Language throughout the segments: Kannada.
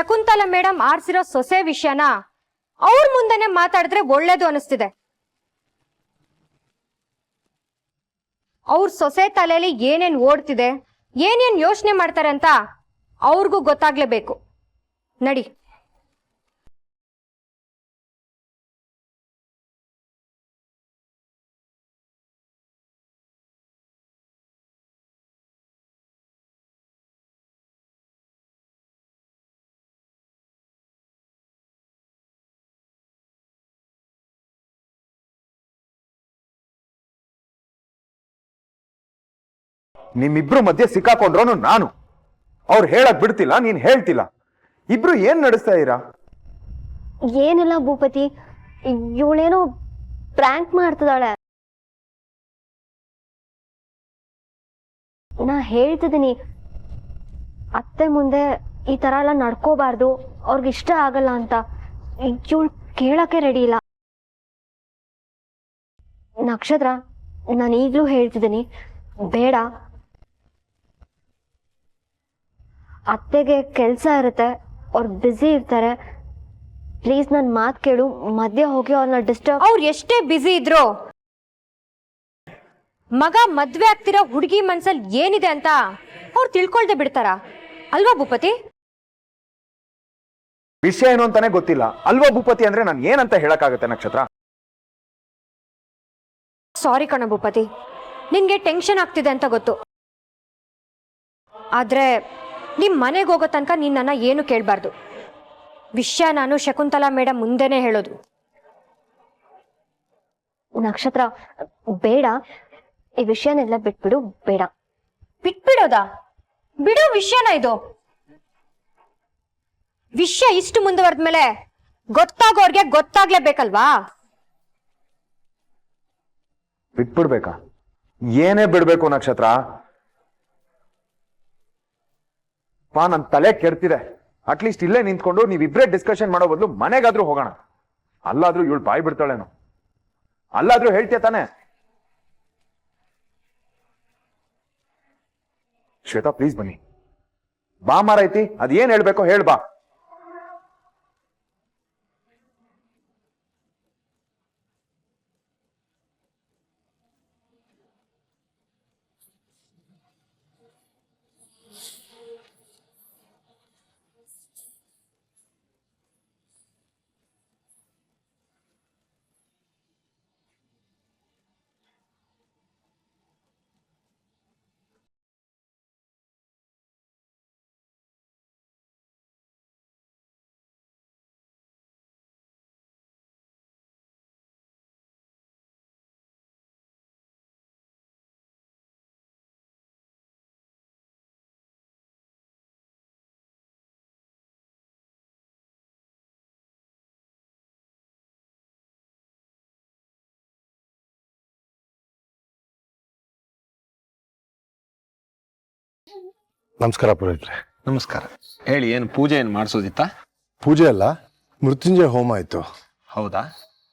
ಶಕುಂತಲಾ ಮೇಡಮ್ ಆರ್ಸಿರೋ ಸೊಸೆ ವಿಷಯನ ಅವ್ರ ಮುಂದೆನೆ ಮಾತಾಡಿದ್ರೆ ಒಳ್ಳೇದು ಅನಿಸ್ತಿದೆ. ಅವ್ರ ಸೊಸೆ ತಲೆಯಲ್ಲಿ ಏನೇನ್ ಓಡ್ತಿದೆ, ಏನೇನ್ ಯೋಚನೆ ಮಾಡ್ತಾರೆ ಅಂತ ಅವ್ರಿಗೂ ಗೊತ್ತಾಗ್ಲೇಬೇಕು. ನಡಿ. ನಿಮ್ಮಿಬ್ರು ಮಧ್ಯೆ ಸಿಕ್ಕಾಕೊಂಡ್ರೋನು ನಾನು. ಅವ್ರು ಹೇಳಕ್ ಬಿಡ್ತಿಲ್ಲ, ನೀನ್ ಹೇಳ್ತಿಲ್ಲ. ಇಬ್ರು ಏನ್ ನಡೆಸ್ತಾ ಇರಾ? ಏನಿಲ್ಲ ಭೂಪತಿ, ಇವಳೇನೋ ಪ್ರ್ಯಾಂಕ್ ಮಾಡ್ತಿದ್ದಾಳೆ. ನಾ ಹೇಳ್ತಿದ್ದೀನಿ, ಅತ್ತೆ ಮುಂದೆ ಈ ತರ ಎಲ್ಲ ನಡ್ಕೋಬಾರ್ದು, ಅವ್ರಿಗಿಷ್ಟ ಆಗಲ್ಲ ಅಂತ. ಇವಳು ಕೇಳಕ್ಕೆ ರೆಡಿ ಇಲ್ಲ. ನಕ್ಷತ್ರ, ನಾನು ಈಗಲೂ ಹೇಳ್ತಿದ್ದೀನಿ, ಬೇಡ. ಅತ್ತೆಗೆ ಕೆಲಸ ಇರುತ್ತೆ, ಅವ್ರು ಬ್ಯುಸಿ ಇರ್ತಾರೆ. ಪ್ಲೀಸ್ ನನ್ನ ಮಾತು ಕೇಳು, ಮಧ್ಯೆ ಹೋಗಿ ಅವ್ರನ್ನ ಡಿಸ್ಟರ್ಬ್. ಅವ್ರು ಎಷ್ಟೇ ಬ್ಯುಸಿ ಇದ್ರು ಮಗ ಮದ್ವೆ ಆಗ್ತಿರೋ ಹುಡುಗಿ ಮನ್ಸಲ್ಲಿ ಏನಿದೆ ಅಂತ ಅವ್ರು ತಿಳ್ಕೊಳ್ದೆ ಬಿಡ್ತಾರ ಅಲ್ವಾ ಭೂಪತಿ? ವಿಷಯ ಏನು ಅಂತಾನೆ ಗೊತ್ತಿಲ್ಲ ಅಲ್ವಾ ಭೂಪತಿ? ಅಂದ್ರೆ ನಾನು ಏನಂತ ಹೇಳಕ್ಕಾಗತ್ತೆ ನಕ್ಷತ್ರ? ಸಾರಿ ಕಣ ಭೂಪತಿ, ನಿನ್ಗೆ ಟೆನ್ಷನ್ ಆಗ್ತಿದೆ ಅಂತ ಗೊತ್ತು. ಆದ್ರೆ ನಿಮ್ ಮನೆಗೆ ಹೋಗೋ ತನಕ ನೀನ್ ನನ್ನ ಏನು ಕೇಳಬಾರ್ದು. ವಿಷಯ ನಾನು ಶಕುಂತಲಾ ಮೇಡಮ್ ಮುಂದೆನೆ ಹೇಳೋದು. ನಕ್ಷತ್ರ, ಬೇಡ, ಈ ವಿಷಯನೆಲ್ಲ ಬಿಟ್ಬಿಡು. ಬೇಡ. ಬಿಟ್ಬಿಡೋದಾ? ಬಿಡೋ ವಿಷಯನ ಇದು. ವಿಷಯ ಇಷ್ಟು ಮುಂದುವರೆದ್ಮೇಲೆ ಗೊತ್ತಾಗೋರ್ಗೆ ಗೊತ್ತಾಗ್ಲೇಬೇಕಲ್ವಾ? ಬಿಟ್ಬಿಡ್ಬೇಕಾ? ಏನೇ ಬಿಡ್ಬೇಕು ನಕ್ಷತ್ರ? ನನ್ ತಲೆ ಕೆಡ್ತಿದೆ. ಅಟ್ಲೀಸ್ಟ್ ಇಲ್ಲೇ ನಿಂತ್ಕೊಂಡು ನೀವಿಬ್ರೇ ಡಿಸ್ಕಷನ್ ಮಾಡೋ ಬದಲು ಮನೆಗಾದ್ರೂ ಹೋಗೋಣ. ಅಲ್ಲಾದ್ರೂ ಇವಳು ಬಾಯಿ ಬಿಡ್ತಾಳೇನೋ, ಅಲ್ಲಾದ್ರೂ ಹೇಳ್ತೀಯ ತಾನೆ? ಶ್ವೇತಾ ಪ್ಲೀಸ್ ಬನ್ನಿ. ಬಾ ಮಾರೈತಿ, ಅದೇನ್ ಹೇಳ್ಬೇಕೋ ಹೇಳ್ಬಾ. ನಮಸ್ಕಾರ ಪುರೋಹಿತ್ರೆ. ನಮಸ್ಕಾರ. ಹೇಳಿ, ಏನು ಪೂಜೆ ಏನು ಮಾಡಿಸೋದಿತ್ತಾ? ಪೂಜೆ ಅಲ್ಲ, ಮೃತ್ಯುಂಜಯ ಹೋಮ ಆಯ್ತು. ಹೌದಾ?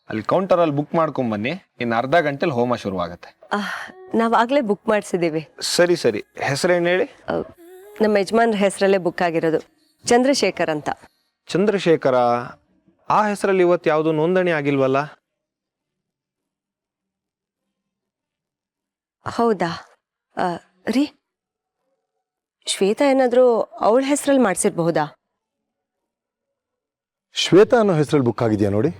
ಅಲ್ಲಿ ಕೌಂಟರಲ್ಲಿ ಬುಕ್ ಮಾಡ್ಕೊಂಬನ್ನಿ, ಇನ್ನು ಅರ್ಧ ಗಂಟೆಲಿ ಹೋಮ ಶುರುವಾಗತ್ತೆ. ನಾವಾಗಲೇ ಬುಕ್ ಮಾಡಿಸಿದ್ದೀವಿ. ಸರಿ ಸರಿ. ಹೆಸರೇನು ಹೇಳಿ? ನಮ್ಮ ಯಜಮಾನ್ರ ಹೆಸರಲ್ಲೇ ಬುಕ್ ಆಗಿರೋದು, ಚಂದ್ರಶೇಖರ್ ಅಂತ. ಚಂದ್ರಶೇಖರ? ಆ ಹೆಸರಲ್ಲಿ ಇವತ್ತು ಯಾವುದು ನೋಂದಣಿ ಆಗಿಲ್ವಲ್ಲ? ಹೌದಾ? ರೀ, ಶ್ವೇತಾ ಏನಾದರೂ ಅವಳ ಹೆಸರಲ್ಲಿ ಮಾಡಿಸಿರ್ಬಹುದಾ? ಶ್ವೇತಾ ಅನ್ನೋ ಹೆಸರಲ್ಲಿ ಬುಕ್ ಆಗಿದೆಯಾ ನೋಡಿ.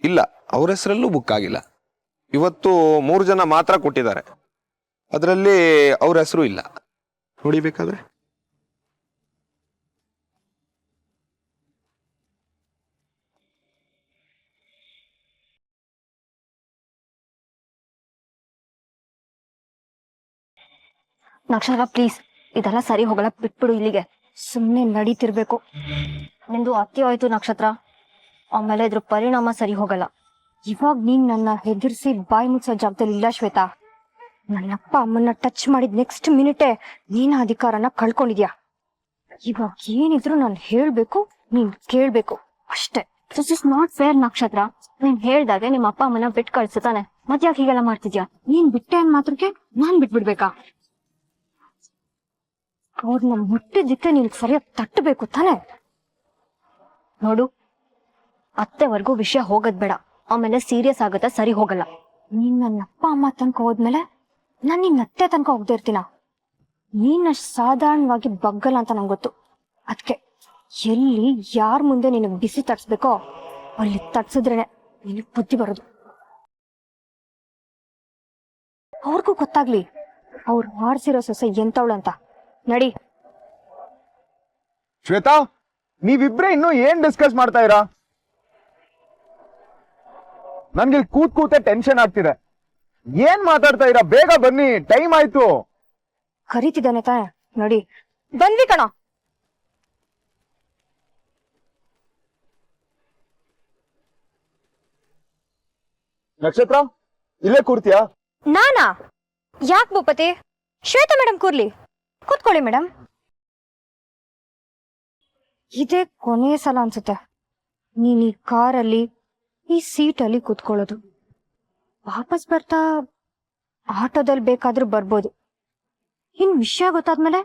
ಇಲ್ಲ, ಅವ್ರ ಹೆಸರಲ್ಲೂ ಬುಕ್ ಆಗಿಲ್ಲ. ಇವತ್ತು 3 ಜನ ಮಾತ್ರ ಕೊಟ್ಟಿದ್ದಾರೆ, ಅದರಲ್ಲಿ ಅವ್ರ ಹೆಸರು ಇಲ್ಲ. ನೋಡಿಬೇಕಾದ್ರೆ ನಕ್ಷತ್ರ ಪ್ಲೀಸ್, ಇದೆಲ್ಲ ಸರಿ ಹೋಗಲ್ಲ, ಬಿಟ್ಬಿಡು ಇಲ್ಲಿಗೆ. ಸುಮ್ಮನೆ ನಡೀತಿರ್ಬೇಕು. ನಿಂದು ಅತಿ ಆಯ್ತು ನಕ್ಷತ್ರ, ಆಮೇಲೆ ಇದ್ರ ಪರಿಣಾಮ ಸರಿ ಹೋಗಲ್ಲ. ಇವಾಗ ನೀನ್ ನನ್ನ ಹೆದರ್ಸಿ ಬಾಯಿ ಮುಚ್ಚೋ ಜಾಗದಲ್ಲಿ ಇಲ್ಲ ಶ್ವೇತಾ. ನನ್ನಪ್ಪ ಅಮ್ಮನ್ನ ಟಚ್ ಮಾಡಿದ ನೆಕ್ಸ್ಟ್ ಮಿನಿಟೇ ನೀನ ಅಧಿಕಾರನ ಕಳ್ಕೊಂಡಿದ್ಯಾ. ಇವಾಗ ಏನಿದ್ರು ನಾನು ಹೇಳ್ಬೇಕು, ನೀನ್ ಕೇಳ್ಬೇಕು ಅಷ್ಟೇ. ದಿಸ್ ಇಸ್ ನಾಟ್ ಫೇರ್ ನಕ್ಷತ್ರ. ನೀನ್ ಹೇಳ್ದಾಗೆ ನಿಮ್ಮ ಅಪ್ಪ ಅಮ್ಮನ ಬಿಟ್ಟು ಕಳ್ಸುತ್ತಾನೆ. ಮತ್ಯಾಕೆ ಹೀಗೆಲ್ಲ ಮಾಡ್ತಿದ್ಯಾ? ನೀನ್ ಬಿಟ್ಟೆ ಅನ್ ಮಾತ್ರಕ್ಕೆ ನಾನ್ ಬಿಟ್ಬಿಡ್ಬೇಕಾ? ಅವ್ರನ್ನ ಮುಟ್ಟಿದ್ದಕ್ಕೆ ನೀನ್ ಸರಿಯಾಗಿ ತಟ್ಟಬೇಕು ತಾನೆ? ನೋಡು, ಅತ್ತೆವರೆಗೂ ವಿಷಯ ಹೋಗೋದ್ ಬೇಡ, ಆಮೇಲೆ ಸೀರಿಯಸ್ ಆಗುತ್ತೆ, ಸರಿ ಹೋಗಲ್ಲ. ನೀನ್ ನನ್ನ ಅಪ್ಪ ಅಮ್ಮ ತನಕ ಹೋದ್ಮೇಲೆ ನಾನ್ ನಿನ್ನ ಅತ್ತೆ ತನಕ ಹೋಗ್ದೇ ಇರ್ತೀನ? ನೀನ್ ಅಷ್ಟ್ ಸಾಧಾರಣವಾಗಿ ಬಗ್ಗಲ್ಲ ಅಂತ ನಂಗೆ ಗೊತ್ತು. ಅದಕ್ಕೆ ಎಲ್ಲಿ ಯಾರ ಮುಂದೆ ನಿನಗ್ ಬಿಸಿ ತಟ್ಸ್ಬೇಕೋ ಅಲ್ಲಿ ತಟ್ಸಿದ್ರೇನೆ ನಿನಗ್ ಬುದ್ಧಿ ಬರೋದು. ಅವ್ರಿಗೂ ಗೊತ್ತಾಗ್ಲಿ ಅವ್ರು ಮಾಡ್ಸಿರೋ ಸೊಸೆ ಎಂತವಳು ಅಂತ. ನಡಿ. ಶ್ವೇತಾ, ನೀವಿಬ್ರೆ ಇನ್ನೂ ಏನ್ ಡಿಸ್ಕಸ್ ಮಾಡ್ತಾ ಇರಾ? ನನ್ಗೆ ಕೂತೆ ಟೆನ್ಷನ್ ಆಗ್ತಿದೆ. ಏನ್ ಮಾತಾಡ್ತಾ ಇರಾ? ಬೇಗ ಬನ್ನಿ, ಟೈಮ್ ಆಯ್ತು. ಕರೀತಿದ್ದಾನೆ ತಾನೆ, ನೋಡಿ. ಬಂದ್ವಿ ಕಣ. ನಕ್ಷತ್ರ, ಇಲ್ಲೇ ಕೂರ್ತೀಯಾ? ನಾನಾ? ಯಾಕೆ ಭೂಪತಿ? ಶ್ವೇತಾ ಮೇಡಮ್ ಕೂರ್ಲಿ. ಕೂತ್ಕೊಳ್ಳಿ ಮೇಡಮ್. ಇದೇ ಕೊನೆ ಸಲ ಅನ್ಸುತ್ತೆ ನೀನ್ ಈ ಕಾರಲ್ಲಿ ಈ ಸೀಟಲ್ಲಿ ಕೂತ್ಕೊಳ್ಳೋದು. ವಾಪಸ್ ಬರ್ತಾ ಆಟೋದಲ್ಲಿ ಬೇಕಾದ್ರೂ ಬರ್ಬೋದು. ಇನ್ ವಿಷಯ ಗೊತ್ತಾದ್ಮೇಲೆ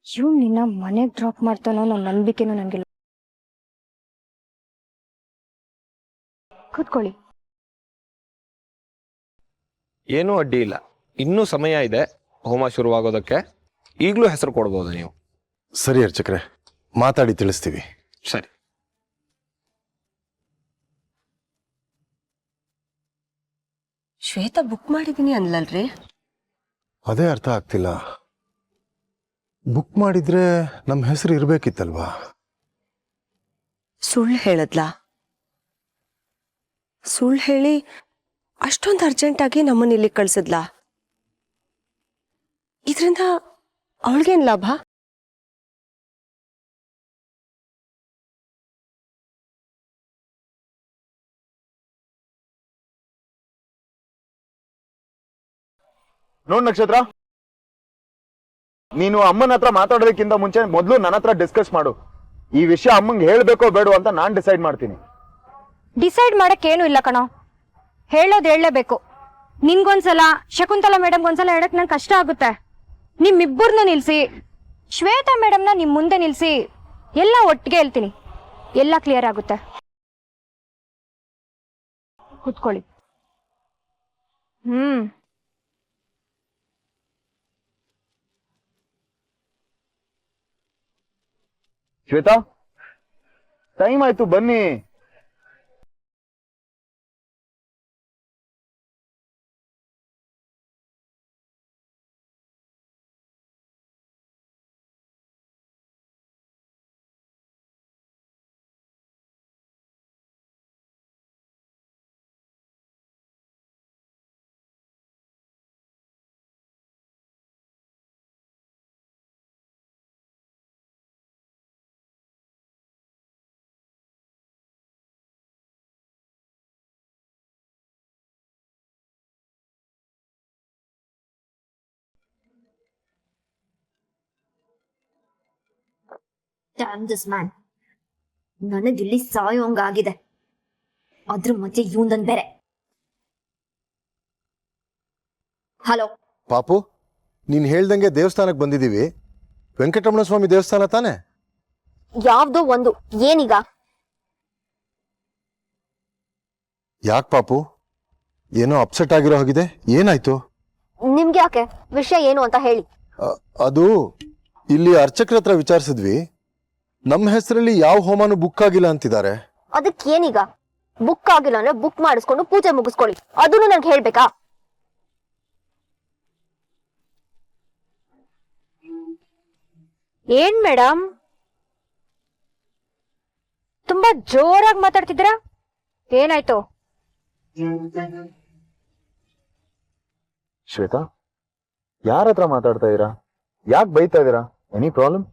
ಇವ್ ನಿನ್ನ ಮನೆಗ್ ಡ್ರಾಪ್ ಮಾಡ್ತಾನೋ ಅನ್ನೋ ನಂಬಿಕೆನೂ ನಂಗಿಲ್ಲ. ಕೂತ್ಕೊಳ್ಳಿ. ಏನೂ ಅಡ್ಡಿ ಇಲ್ಲ, ಇನ್ನೂ ಸಮಯ ಇದೆ ಹೋಮ ಶುರುವಾಗೋದಕ್ಕೆ. ಈಗಲೂ ಹೆಸರು ಕೊಡ್ಬೋದು ನೀವು. ಸರಿ ಅರ್ಚಕ್ರೆ, ಮಾತಾಡಿ ತಿಳಿಸ್ತೀವಿ. ಸರಿ. ಶ್ವೇತಾ ಬುಕ್ ಮಾಡಿದೀನಿ ಅನ್ಲಲ್ರಿ? ಅದೇ ಅರ್ಥ ಆಗ್ತಿಲ್ಲ. ಬುಕ್ ಮಾಡಿದ್ರೆ ನಮ್ಮ ಹೆಸರು ಇರ್ಬೇಕಿತ್ತಲ್ವಾ? ಸುಳ್ಳು ಹೇಳದ್ಲಾ? ಸುಳ್ಳು ಹೇಳಿ ಅಷ್ಟೊಂದು ಅರ್ಜೆಂಟಾಗಿ ನಮ್ಮನ್ನ ಇಲ್ಲಿ ಕಳ್ಸಿದ್ಲಾ? ಇದರಿಂದ ಅವಳಿಗೇನ್ ಲಾಭ? ನೋಡ್ ನಕ್ಷತ್ರ, ನೀನು ಅಮ್ಮನ ಹತ್ರ ಮಾತಾಡೋದಕ್ಕಿಂತ ಮುಂಚೆ ಮೊದಲು ನನ್ನ ಹತ್ರ ಡಿಸ್ಕಸ್ ಮಾಡು. ಈ ವಿಷಯ ಅಮ್ಮಂಗೆ ಹೇಳ್ಬೇಕೋ ಬೇಡೋ ಅಂತ ನಾನ್ ಡಿಸೈಡ್ ಮಾಡ್ತೀನಿ. ಡಿಸೈಡ್ ಮಾಡಕ್ ಏನು ಇಲ್ಲ ಕಣೋ, ಹೇಳೋದು ಹೇಳಲೇಬೇಕು. ನಿನ್ಗೊಂದ್ಸಲ ಶಕುಂತಲಾ ಮೇಡಮ್ಗೊಂದ್ಸಲ ಹೇಳಕ್ ನಂಗೆ ಕಷ್ಟ ಆಗುತ್ತೆ. ನಿಮ್ಮಿಬ್ಬರನ್ನ ನಿಲ್ಸಿ ಶ್ವೇತಾ ಮೇಡಮ್ನ ನಿಮ್ ಮುಂದೆ ನಿಲ್ಸಿ ಎಲ್ಲ ಒಟ್ಟಿಗೆ ಹೇಳ್ತೀನಿ, ಎಲ್ಲ ಕ್ಲಿಯರ್ ಆಗುತ್ತೆ. ಕೂತ್ಕೊಳ್ಳಿ. ಶ್ವೇತಾ, ಟೈಮ್ ಆಯ್ತು, ಬನ್ನಿ. ನನಗಿಲ್ಲಿ ಸಾಯೋಂಗಾಗಿದೆ, ಅದ್ರ ಮಧ್ಯೆ ಇವಂದನ್ ಬೇರೆ. ಹಲೋ ಪಾಪು, ನೀನ್ ಹೇಳ್ದಂಗೆ ದೇವಸ್ಥಾನಕ್ಕೆ ಬಂದಿದ್ದೀವಿ. ವೆಂಕಟರಮಣ ಸ್ವಾಮಿ ದೇವಸ್ಥಾನ ತಾನೆ? ಯಾವ್ದೋ ಒಂದು. ಏನೀಗ? ಯಾಕೆ ಪಾಪು, ಏನೋ ಅಪ್ಸೆಟ್ ಆಗಿರೋ ಹಾಗಿದೆ, ಏನಾಯ್ತು? ನಿಮ್ಗೆ ಯಾಕೆ? ವಿಷಯ ಏನು ಅಂತ ಹೇಳಿ. ಅದು ಇಲ್ಲಿ ಅರ್ಚಕ್ರ ಹತ್ರ ವಿಚಾರಿಸಿದ್ವಿ. ನಮ್ಮ ಹೆಸರಲ್ಲಿ ಯಾವ ಹೋಮನು ಬುಕ್ ಆಗಿಲ್ಲ ಅಂತಿದ್ದಾರೆ. ಅದಕ್ಕೇನೀಗ? ಬುಕ್ ಆಗಿಲ್ಲ ಅಂದ್ರೆ ಬುಕ್ ಮಾಡಿಸ್ಕೊಂಡು ಪೂಜೆ ಮುಗಿಸ್ಕೊಳ್ಳಿ, ಅದನ್ನು ನನ್ಗೆ ಹೇಳ್ಬೇಕಾ? ಏನ್ ಮೇಡಮ್ ತುಂಬಾ ಜೋರಾಗಿ ಮಾತಾಡ್ತಿದ್ದೀರಾ? ಏನಾಯ್ತು? ಶ್ವೇತಾ, ಯಾರ ಹತ್ರ ಮಾತಾಡ್ತಾ ಇದೀರಾ? ಯಾಕೆ ಬೈತಾ ಇದೀರಾ? Any problem?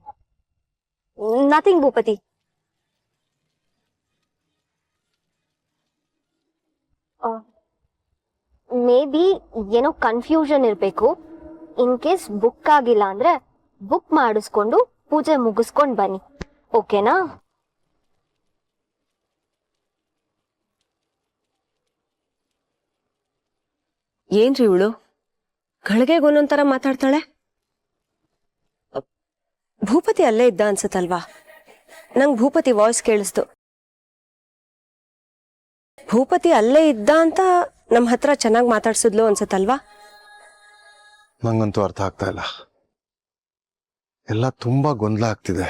Nothing Bhupathi. May be ಏನೋ ಕನ್ಫ್ಯೂಷನ್ ಇರ್ಬೇಕು. ಇನ್ ಕೇಸ್ ಬುಕ್ ಆಗಿಲ್ಲ ಅಂದ್ರೆ ಬುಕ್ ಮಾಡಿಸ್ಕೊಂಡು ಪೂಜೆ ಮುಗಿಸ್ಕೊಂಡ್ ಬನ್ನಿ, ಓಕೆನಾ? ಏನ್ರಿ ಇವಳು ಗಳಿಗೆಗೆ ಒಂದೊಂಥರ ಮಾತಾಡ್ತಾಳೆ. ಭೂಪತಿ ಅಲ್ಲೇ ಇದ್ದ ಅನ್ಸತ್ತಲ್ವಾ? ನಂಗೆ ಭೂಪತಿ ವಾಯ್ಸ್ ಕೇಳಿಸ್ತು. ಭೂಪತಿ ಅಲ್ಲೇ ಇದ್ದ ಅಂತ ನಮ್ಮ ಹತ್ರ ಚೆನ್ನಾಗಿ ಮಾತಾಡ್ಸಿದ್ಲು ಅನ್ಸತ್ತಲ್ವಾ? ನಂಗಂತೂ ಅರ್ಥ ಆಗ್ತಾ ಇಲ್ಲ, ಎಲ್ಲ ತುಂಬಾ ಗೊಂದಲ ಆಗ್ತಿದೆ.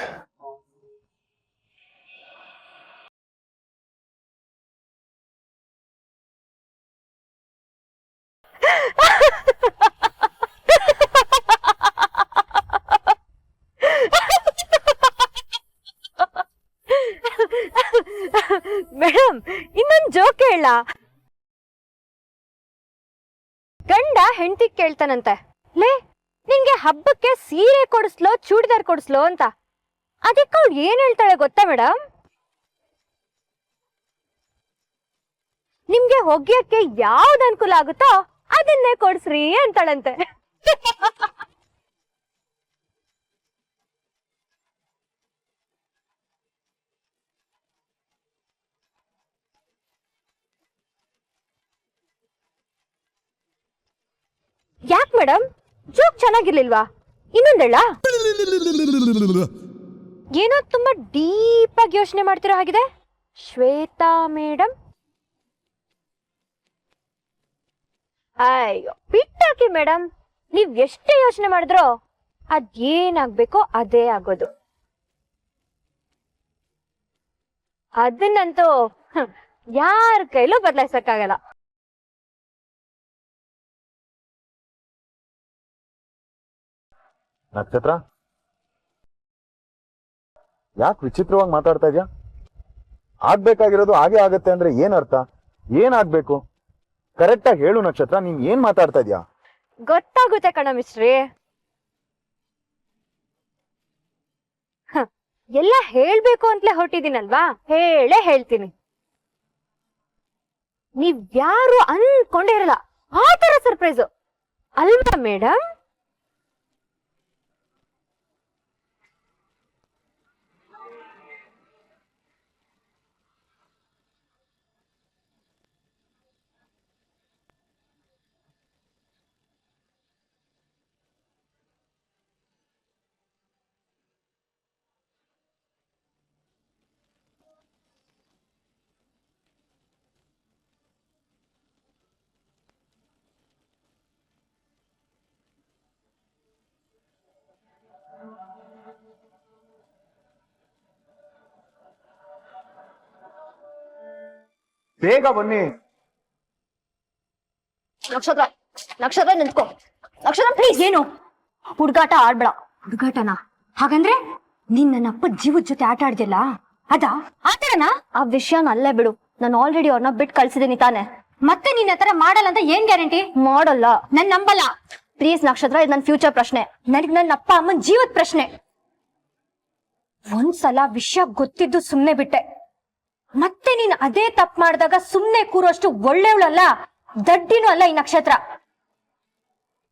ಮೇಡಮ್, ಇನ್ನೊಂದ್ ಜೋಕ್ ಹೇಳ. ಗಂಡ ಹೆಂಡತಿ ಕೇಳ್ತಾನಂತೆ, ಲೇ ನಿನ್ಗೆ ಹಬ್ಬಕ್ಕೆ ಸೀರೆ ಕೊಡಿಸ್ಲೋ ಚೂಡಿದಾರ್ ಕೊಡಿಸ್ಲೋ ಅಂತ. ಅದಕ್ಕೆ ಅವ್ಳು ಏನ್ ಹೇಳ್ತಾಳೆ ಗೊತ್ತಾ ಮೇಡಮ್? ನಿಮ್ಗೆ ಒಗ್ಯಕ್ಕೆ ಯಾವ್ದು ಅನುಕೂಲ ಆಗುತ್ತೋ ಅದನ್ನೇ ಕೊಡ್ಸ್ರಿ ಅಂತಾಳಂತೆ. ಯಾಕೆ ಮೇಡಮ್, ಜೋಕ್ ಚೆನ್ನಾಗಿರ್ಲಿಲ್ವಾ? ಇನ್ನೊಂದೇಳ? ಏನೋ ತುಂಬಾ ಡೀಪ್ ಆಗಿ ಯೋಚನೆ ಮಾಡ್ತಿರೋ ಹಾಗಿದೆ ಶ್ವೇತಾ ಮೇಡಮ್. ಅಯ್ಯೋ ಬಿಟ್ಟಾಕಿ ಮೇಡಮ್, ನೀವ್ ಎಷ್ಟೇ ಯೋಚನೆ ಮಾಡಿದ್ರೋ ಅದೇನಾಗ್ಬೇಕೋ ಅದೇ ಆಗೋದು. ಅದನ್ನಂತೂ ಯಾರ ಕೈಲೂ ಬದಲಾಯಿಸಕ್ಕಾಗಲ್ಲ. ನಕ್ಷತ್ರ, ಯಾಕೆ ವಿಚಿತ್ರವಾಗಿ ಮಾತಾಡ್ತಾ ಇದ್ಯಾ? ಆಗ್ಬೇಕಾಗಿರೋದು ಹಾಗೆ ಆಗತ್ತೆ ಅಂದ್ರೆ ಏನ್ ಅರ್ಥ? ಏನಾಗ್ಬೇಕು ಕರೆಕ್ಟ್ ಆಗಿ ಹೇಳು ನಕ್ಷತ್ರ. ನೀನ್ ಏನ್ ಮಾತಾಡ್ತಾ ಇದ್ಯಾ? ಗೊತ್ತಾಗುತ್ತೆ ಕಣ ಮಿಸ್ಟ್ರಿ. ಎಲ್ಲ ಹೇಳ್ಬೇಕು ಅಂತಲೇ ಹೊರಟಿದ್ದೀನಲ್ವಾ, ಹೇಳೇ ಹೇಳ್ತೀನಿ. ನೀವ್ ಯಾರು ಅನ್ಕೊಂಡೇ ಇರಲ್ಲ ಆ ತರ ಸರ್ಪ್ರೈಸು ಅಲ್ವಾ ಮೇಡಮ್? ಬೇಗ ಬನ್ನಿ. ನಕ್ಷತ್ರ, ನಕ್ಷತ್ರ ನಿಂತ್ಕೋ. ನಕ್ಷತ್ರ ಪ್ಲೀಸ್. ಏನು ಹುಡುಗಾಟ ಆಡ್ಬೇಡ. ಹುಡುಗಾಟನ? ಹಾಗಂದ್ರೆ ನೀನ್ ನನ್ನ ಅಪ್ಪ ಜೀವದ ಜೊತೆ ಆಟ ಆಡ್ದಿಲ್ಲ ಅದಾ? ಆತರನಾ? ಆ ವಿಷಯನ ಅಲ್ಲೇ ಬಿಡು. ನಾನು ಆಲ್ರೆಡಿ ಅವ್ರನ್ನ ಬಿಟ್ಟು ಕಳ್ಸಿದೀನಿ ತಾನೆ. ಮತ್ತೆ ನೀನ್ ಆತರ ಮಾಡಲ್ಲ ಅಂತ ಏನ್ ಗ್ಯಾರಂಟಿ? ಮಾಡಲ್ಲ, ನನ್ ನಂಬಲ್ಲ. ಪ್ಲೀಸ್ ನಕ್ಷತ್ರ, ಇದು ನನ್ನ ಫ್ಯೂಚರ್ ಪ್ರಶ್ನೆ. ನನಗ್ ನನ್ನ ಅಪ್ಪ ಅಮ್ಮನ್ ಜೀವದ ಪ್ರಶ್ನೆ. ಒಂದ್ಸಲ ವಿಷಯ ಗೊತ್ತಿದ್ದು ಸುಮ್ನೆ ಬಿಟ್ಟೆ, ಮತ್ತೆ ನೀನ್ ಅದೇ ತಪ್ಪು ಮಾಡಿದಾಗ ಸುಮ್ನೆ ಕೂರೋಷ್ಟು ಒಳ್ಳೆಯವಳಲ್ಲ, ದಡ್ಡಿನೂ ಅಲ್ಲ ಈ ನಕ್ಷತ್ರ.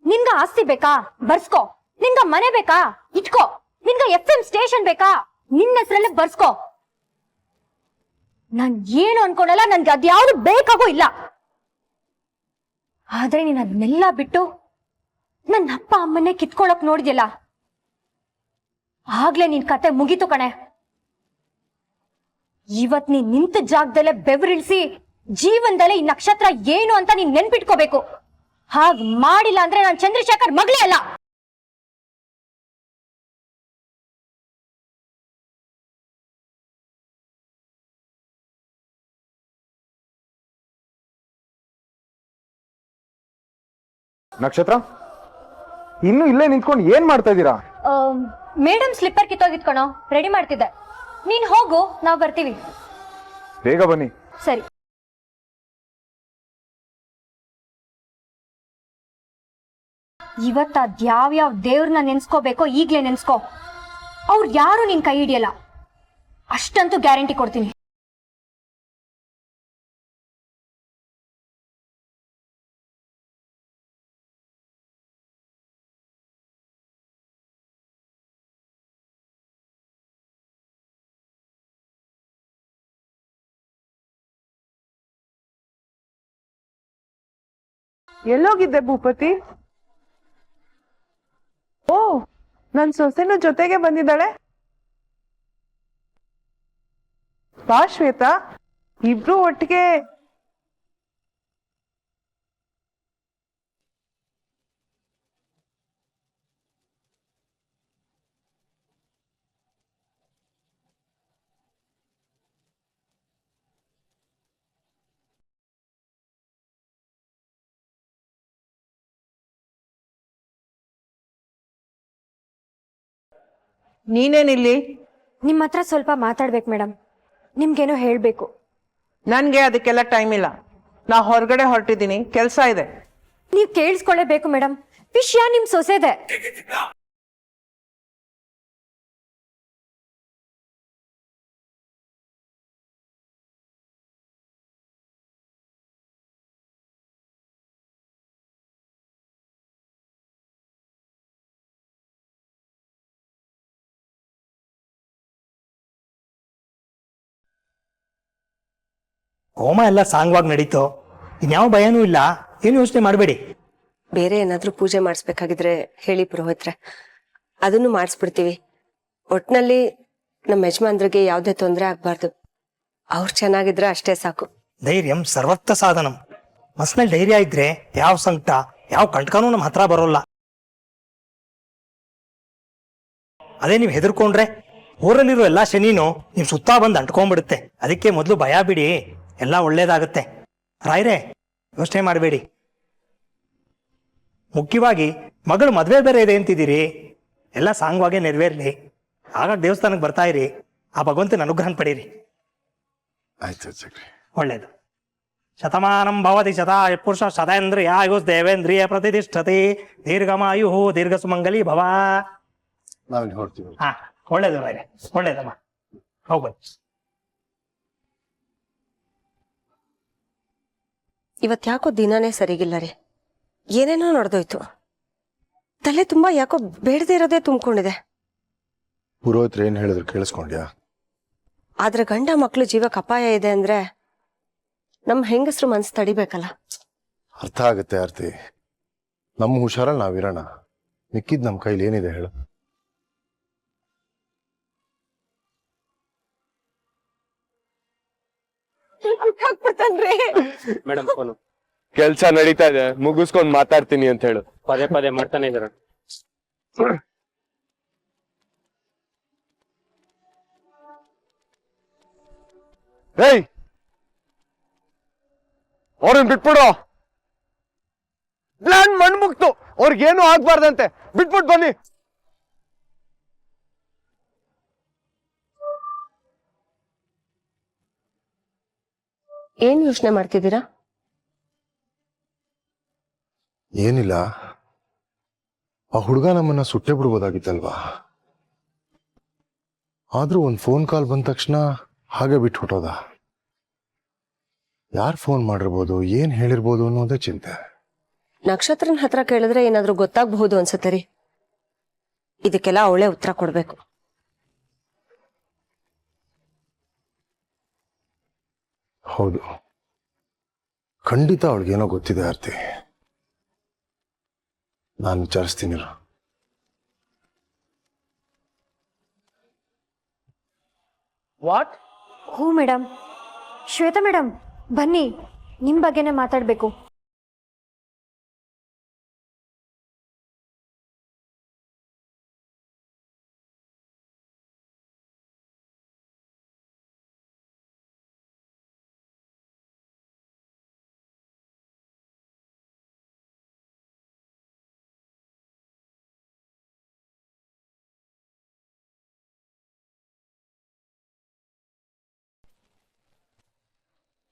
ನಿನ್ಗ ಆಸ್ತಿ ಬೇಕಾ? ಬರ್ಸ್ಕೋ. ನಿನ್ಗ ಮನೆ ಬೇಕಾ? ಇಟ್ಕೋ. ನಿನ್ಗ FM ಸ್ಟೇಷನ್ ಬೇಕಾ? ನಿನ್ನ ಹೆಸರಲ್ಲೇ ಬರ್ಸ್ಕೋ. ನಾನ್ ಏನು ಅನ್ಕೊಳಲ್ಲ, ನನ್ಗೆ ಅದ್ಯಾವ್ದು ಬೇಕಾಗೂ ಇಲ್ಲ. ಆದ್ರೆ ನೀನ್ ಅದನ್ನೆಲ್ಲ ಬಿಟ್ಟು ನನ್ನ ಅಪ್ಪ ಅಮ್ಮನ್ನೇ ಕಿತ್ಕೊಳಕ್ ನೋಡಿದ್ಯಲ್ಲ, ಆಗ್ಲೇ ನಿನ್ ಕತೆ ಮುಗೀತು ಕಣೆ. ಇವತ್ ನೀನ್ ನಿಂತ ಜಾಗದಲ್ಲೇ ಬೆವರಿಳಿಸಿ ಜೀವನದಲ್ಲೇ ಈ ನಕ್ಷತ್ರ ಏನು ಅಂತ ನೀನ್ ನೆನ್ಪಿಟ್ಕೋಬೇಕು. ಹಾಗ್ ಮಾಡಿಲ್ಲ ಅಂದ್ರೆ ನಾನ್ ಚಂದ್ರಶೇಖರ್ ಮಗಳೇ ಅಲ್ಲ. ನಕ್ಷತ್ರ, ಇನ್ನು ಇಲ್ಲೇ ನಿಂತ್ಕೊಂಡು ಏನ್ ಮಾಡ್ತಾ ಇದ್ದೀರಾ? ಮೇಡಮ್ ಸ್ಲಿಪ್ಪರ್ ಕಿತ್ತೋಗಿತ್ಕಣೋ, ರೆಡಿ ಮಾಡ್ತಿದ್ದೆ. ನೀನ್ ಹೋಗು, ನಾವ್ ಬರ್ತೀವಿ. ಬೇಗ ಬನ್ನಿ. ಸರಿ. ಇವತ್ತ ಅದ್ಯಾವ್ಯಾವ ದೇವ್ರನ್ನ ನೆನ್ಸ್ಕೋಬೇಕೋ ಈಗ್ಲೇ ನೆನ್ಸ್ಕೋ. ಅವ್ರು ಯಾರು ನಿನ್ ಕೈ ಹಿಡಿಯಲ್ಲ, ಅಷ್ಟಂತೂ ಗ್ಯಾರಂಟಿ ಕೊಡ್ತೀನಿ. ಎಲ್ಲೋಗಿದ್ದೆ ಭೂಪತಿ? ಓ, ನನ್ ಸೊಸೆನೂ ಜೊತೆಗೆ ಬಂದಿದ್ದಾಳೆ. ಬಾ ಶ್ವೇತಾ, ಇಬ್ರು ಒಟ್ಟಿಗೆ. ನೀನೇನಿಲ್ಲಿ? ನಿಮ್ಮ ಹತ್ರ ಸ್ವಲ್ಪ ಮಾತಾಡ್ಬೇಕು ಮೇಡಮ್. ನಿಮ್ಗೇನೋ ಹೇಳ್ಬೇಕು. ನನ್ಗೆ ಅದಕ್ಕೆಲ್ಲ ಟೈಮ್ ಇಲ್ಲ. ನಾ ಹೊರಗಡೆ ಹೊರಟಿದ್ದೀನಿ, ಕೆಲ್ಸ ಇದೆ. ನೀವ್ ಕೇಳಿಸ್ಕೊಳ್ಳೇಬೇಕು ಮೇಡಮ್. ವಿಷಯ ನಿಮ್ ಸೊಸೆದೆ. ಹೋಮ ಎಲ್ಲ ಸಾಂಗವಾಗಿ ನಡೀತು. ಇನ್ಯಾವ ಭಯನೂ ಇಲ್ಲ, ಏನು ಯೋಚನೆ ಮಾಡಬೇಡಿ. ಬೇರೆ ಏನಾದ್ರೂ ಪೂಜೆ ಮಾಡಿಸ್ಬೇಕಾಗಿದ್ರೆ ಹೇಳಿ ಪುರೋಹಿತ್ರೆ, ಅದನ್ನು ಮಾಡಿಸ್ಬಿಡ್ತೀವಿ. ಒಟ್ನಲ್ಲಿ ನಮ್ಮ ಯಜಮಾನ್ರಿಗೆ ಯಾವುದೇ ತೊಂದರೆ ಆಗ್ಬಾರ್ದು. ಅವ್ರು ಚೆನ್ನಾಗಿದ್ರೆ ಅಷ್ಟೇ ಸಾಕು. ಧೈರ್ಯಂ ಸರ್ವತ್ರ ಸಾಧನಂ. ಮನಸ್ಸಿನಲ್ಲಿ ಧೈರ್ಯ ಇದ್ರೆ ಯಾವ ಸಂಕಟ, ಯಾವ ಕಂಟಕನೂ ನಮ್ಮ ಹತ್ರ ಬರೋಲ್ಲ. ಅದೇ ನೀವು ಹೆದರ್ಕೊಂಡ್ರೆ ಊರಲ್ಲಿರೋ ಎಲ್ಲಾ ಶನಿನೂ ನಿಮ್ ಸುತ್ತ ಬಂದು ಅಂಟ್ಕೊಂಡ್ಬಿಡುತ್ತೆ. ಅದಕ್ಕೆ ಮೊದಲು ಭಯ ಬಿಡಿ, ಎಲ್ಲ ಒಳ್ಳೇದಾಗುತ್ತೆ. ರಾಯ್ರೆ, ಯೋಚನೆ ಮಾಡಬೇಡಿ. ಮುಖ್ಯವಾಗಿ ಮಗಳು ಮದುವೆ ಬೇರೆ ಇದೆ ಅಂತಿದ್ದೀರಿ, ಎಲ್ಲ ಸಾಂಗವಾಗೇ ನೆರವೇರ್ಲಿ. ಆಗಾಗ ದೇವಸ್ಥಾನಕ್ಕೆ ಬರ್ತಾ ಇರಿ, ಆ ಭಗವಂತನ ಅನುಗ್ರಹ ಪಡೀರಿ. ಆಯ್ತು ಅರ್ಚಕ್ರೆ. ಒಳ್ಳೇದು. ಶತಮಾನಂ ಭವತಿ ಶತಾಯ ಪುರುಷ ಶತೇಂದ್ರಿಯ ಆಯುಸ್ ದೇವೇಂದ್ರಿಯ ಪ್ರತಿಷ್ಠತಿ ದೀರ್ಘಮಾಯು ದೀರ್ಘ ಸುಮಂಗಲಿ ಭವ. ನಾವಿಲ್ಲಿ ಹೊರಡ್ತೀವಿ. ಹಾ, ಒಳ್ಳೇದು ರಾಯ್ರೆ, ಒಳ್ಳೇದಮ್ಮ. ಹೋಗ್ಬನ್ನಿ. ಇವತ್ ಯಾಕೋ ದಿನಾನೇ ಸರಿಗಿಲ್ಲ ರೀ. ಏನೇನೋ ನಡೆದೋಯ್ತು. ತಲೆ ತುಂಬಾ ಯಾಕೋ ಬೇಡದೇ ಇರೋದೇ ತುಂಬಿಕೊಂಡಿದೆ. ಪುರೋಹಿತ್ರು ಏನ್ ಹೇಳಿದ್ರು ಕೇಳಿಸ್ಕೊಂಡ್ಯಾ? ಆದ್ರೆ ಗಂಡ ಮಕ್ಳು ಜೀವಕ್ಕೆ ಅಪಾಯ ಇದೆ ಅಂದ್ರೆ ನಮ್ ಹೆಂಗಸ್ರು ಮನ್ಸು ತಡಿಬೇಕಲ್ಲ. ಅರ್ಥ ಆಗುತ್ತೆ ಆರ್ತಿ. ನಮ್ಮ ಹುಷಾರಲ್ಲಿ ನಾವಿರೋಣ, ಮಿಕ್ಕಿದ್ ನಮ್ ಕೈಲಿ ಏನಿದೆ ಹೇಳು. Madam phone. ಕೆಲ್ಸ ನಡೀತಾ ಇದೆ, ಮುಗಿಸ್ಕೊಂಡ್ ಮಾತಾಡ್ತೀನಿ ಅಂತ ಹೇಳು. ಪದೇ ಪದೇ ಮಾಡ್ತಾನೆ ಇದಾರೆ. ಏಯ್, ಅವ್ರನ್ನ ಬಿಟ್ಬಿಡು. ಪ್ಲಾನ್ ಮಣ್ಮುಕ್ತು, ಅವ್ರಿಗೇನು ಆಗ್ಬಾರ್ದಂತೆ. ಬಿಟ್ಬಿಟ್ಟು ಬನ್ನಿ. ಏನ್ ಯೋಚನೆ ಮಾಡ್ತಿದ್ದೀರಾ? ಏನಿಲ್ಲ, ಆ ಹುಡುಗ ನಮ್ಮನ್ನ ಸುಟ್ಟೆ ಬಿಡ್ಬೋದಾಗಿತ್ತಲ್ವಾ. ಆದ್ರೂ ಒಂದ್ ಫೋನ್ ಕಾಲ್ ಬಂದ ತಕ್ಷಣ ಹಾಗೆ ಬಿಟ್ಟು ಹೊಟ್ಟೋದ. ಯಾರು ಫೋನ್ ಮಾಡಿರ್ಬೋದು, ಏನ್ ಹೇಳಿರ್ಬೋದು ಅನ್ನೋದೇ ಚಿಂತೆ. ನಕ್ಷತ್ರನ ಹತ್ರ ಕೇಳಿದ್ರೆ ಏನಾದ್ರೂ ಗೊತ್ತಾಗಬಹುದು ಅನ್ಸುತ್ತೆ ರೀ. ಇದಕ್ಕೆಲ್ಲ ಅವಳೇ ಉತ್ತರ ಕೊಡ್ಬೇಕು. ಹೌದು, ಖಂಡಿತ ಅವಳಿಗೇನೋ ಗೊತ್ತಿದೆ ಆರ್ತಿ. ನಾನು ವಿಚಾರಿಸ್ತೀನಿ. ವಾಟ್? ಹ್ಞೂ ಮೇಡಮ್. ಶ್ವೇತಾ ಮೇಡಮ್, ಬನ್ನಿ, ನಿಮ್ ಬಗ್ಗೆನೇ ಮಾತಾಡ್ಬೇಕು.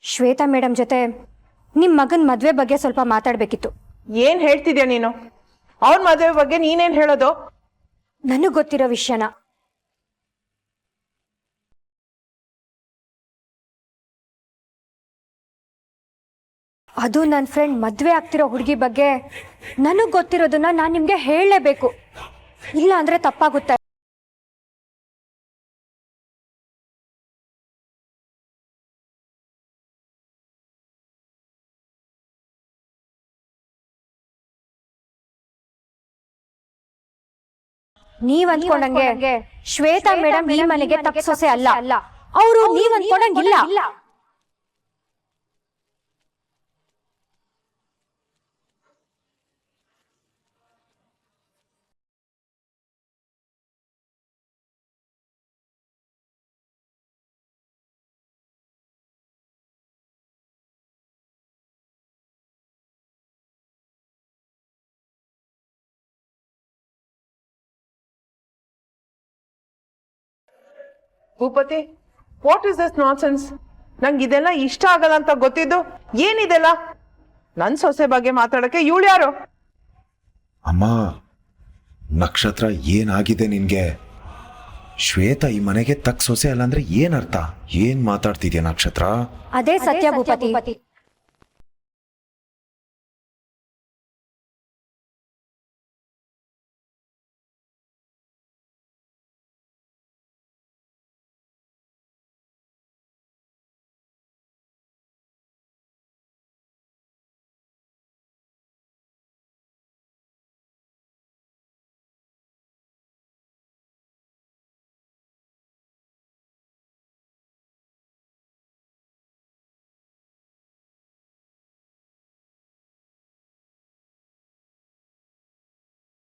ಶ್ವೇತಾ ಮೇಡಮ್ ಜೊತೆ ನಿಮ್ ಮಗನ್ ಮದ್ವೆ ಬಗ್ಗೆ ಸ್ವಲ್ಪ ಮಾತಾಡ್ಬೇಕಿತ್ತು. ಏನ್ ಹೇಳ್ತಿದ್ಯಾ ನೀನು? ಅವನ್ ಮದುವೆ ಬಗ್ಗೆ ನೀನೇನ್ ಹೇಳೋದು? ನನಗ್ ಗೊತ್ತಿರೋ ವಿಷಯನ. ಅದು ನನ್ನ ಫ್ರೆಂಡ್ ಮದ್ವೆ ಆಗ್ತಿರೋ ಹುಡುಗಿ ಬಗ್ಗೆ ನನಗ್ ಗೊತ್ತಿರೋದನ್ನ ನಾನ್ ನಿಮ್ಗೆ ಹೇಳಲೇಬೇಕು, ಇಲ್ಲ ಅಂದ್ರೆ ತಪ್ಪಾಗುತ್ತೆ. ನೀವ್ ಅನ್ಕೊಂಡಂಗೆ ಶ್ವೇತಾ ಮೇಡಮ್ ಈ ಮನೆಗೆ ತಕ್ಕ ಸೊಸೆ ಅಲ್ಲ ಅವರು ನೀವ್ ಅನ್ಕೊಂಡಂಗಿಲ್ಲ. ಭೂಪತಿ, ವಾಟ್ ಇಸ್ ದಿಸ್ ನಾನ್ಸೆನ್ಸ್? ನಂಗೆ ಇದೆಲ್ಲ ಇಷ್ಟ ಆಗಲ್ಲ ಅಂತ ಗೊತ್ತಿದ್ದು ಏನಿದೆಲ್ಲ? ನನ್ ಸೊಸೆ ಬಗ್ಗೆ ಮಾತಾಡಕ್ಕೆ ಇವಳು ಯಾರು? ಅಮ್ಮ, ನಕ್ಷತ್ರ ಏನಾಗಿದೆ ನಿನ್ಗೆ? ಶ್ವೇತಾ ಈ ಮನೆಗೆ ತಕ್ಕ ಸೊಸೆ ಅಲ್ಲ ಅಂದ್ರೆ ಏನ್ ಅರ್ಥ? ಏನ್ ಮಾತಾಡ್ತಿದ್ಯಾ ನಕ್ಷತ್ರ? ಅದೇ ಸತ್ಯ ಭೂಪತಿ.